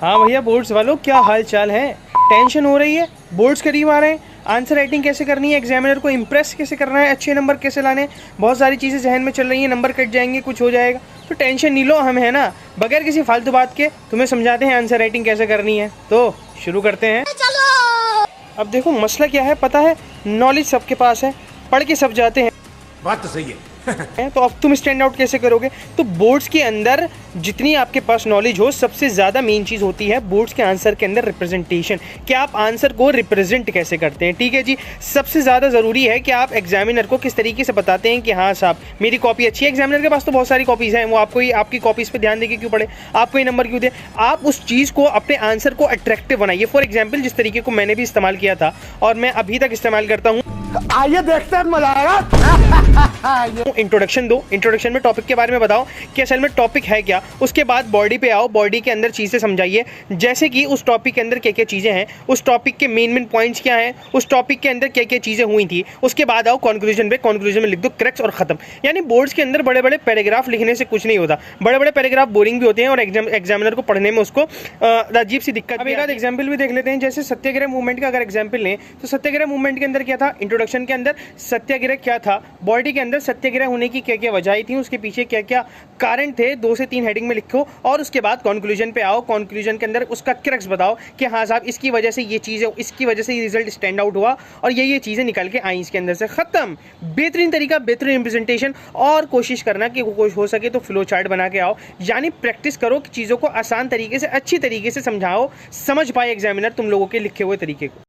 हाँ भैया बोर्ड्स वालों, क्या हाल चाल है। टेंशन हो रही है, बोर्ड्स करीब आ रहे हैं, आंसर राइटिंग कैसे करनी है, एग्जामिनर को इम्प्रेस कैसे करना है, अच्छे नंबर कैसे लाने हैं, बहुत सारी चीज़ें जहन में चल रही हैं, नंबर कट जाएंगे, कुछ हो जाएगा। तो टेंशन नहीं लो, हम है ना, बगैर किसी फालतू बात के तुम्हें समझाते हैं आंसर राइटिंग कैसे करनी है। तो शुरू करते हैं। चलो अब देखो मसला क्या है पता है, नॉलेज सबके पास है, पढ़ के सब जाते हैं, बात तो सही है। तो अब तुम स्टैंड आउट कैसे करोगे। तो बोर्ड्स के अंदर जितनी आपके पास नॉलेज हो, सबसे ज़्यादा मेन चीज़ होती है बोर्ड्स के आंसर के अंदर रिप्रेजेंटेशन, कि आप आंसर को रिप्रेजेंट कैसे करते हैं। ठीक है जी, सबसे ज़्यादा ज़रूरी है कि आप एग्जामिनर को किस तरीके से बताते हैं कि हाँ साहब मेरी कॉपी अच्छी है। एग्जामिनर के पास तो बहुत सारी कॉपीज़ हैं, वो आपको ही आपकी कॉपीज़ पे ध्यान देके क्यों पढ़े, आपको ही नंबर क्यों दे। आप उस चीज़ को, अपने आंसर को अट्रैक्टिव बनाइए। फॉर एग्जाम्पल, जिस तरीके को मैंने भी इस्तेमाल किया था और मैं अभी तक इस्तेमाल करता हूँ, आइए देखते हैं, मजा आएगा। इंट्रोडक्शन दो, इंट्रोडक्शन में टॉपिक के बारे में बताओ कि असल में टॉपिक है क्या। उसके बाद बॉडी पे आओ, बॉडी के अंदर चीज़ें समझाइए, जैसे कि उस टॉपिक के अंदर क्या क्या चीज़ें हैं, उस टॉपिक के मेन पॉइंट्स क्या हैं, उस टॉपिक के अंदर क्या क्या चीज़ें हुई थी। उसके बाद आओ कंक्लूजन पे, कंक्लूजन में लिख दो क्रक्स और ख़त्म। यानी बोर्ड्स के अंदर बड़े बड़े पैराग्राफ लिखने से कुछ नहीं होता, बड़े बड़े पैराग्राफ बोरिंग भी होते हैं और एग्जामिनर को पढ़ने में उसको अजीब सी दिक्कत। अब एक आध एग्जाम्पल भी देख लेते हैं, जैसे सत्याग्रह मूवमेंट का अगर एग्जाम्पल लें तो सत्याग्रह मूवमेंट के अंदर क्या था, इंट्रोडक्शन के अंदर सत्याग्रह क्या था, बॉडी के अंदर सत्याग्रह होने की क्या क्या वजह थी, उसके पीछे क्या क्या कारण थे, 2 से 3 हेडिंग में लिखो। और उसके बाद कंक्लूजन पे आओ, कंक्लूजन के अंदर उसका क्रक्स बताओ कि हाँ साहब इसकी वजह से ये चीज़ है, इसकी वजह से ये रिजल्ट स्टैंड आउट हुआ और ये चीज़ें निकल के आई इसके अंदर से। खत्म। बेहतरीन तरीका, बेहतरीन रिप्रेजेंटेशन। और कोशिश करना कि हो सके तो फ्लो चार्ट बना के आओ, यानी प्रैक्टिस करो कि चीज़ों को आसान तरीके से, अच्छी तरीके से समझाओ, समझ पाए एग्जामिनर तुम लोगों के लिखे हुए तरीके को।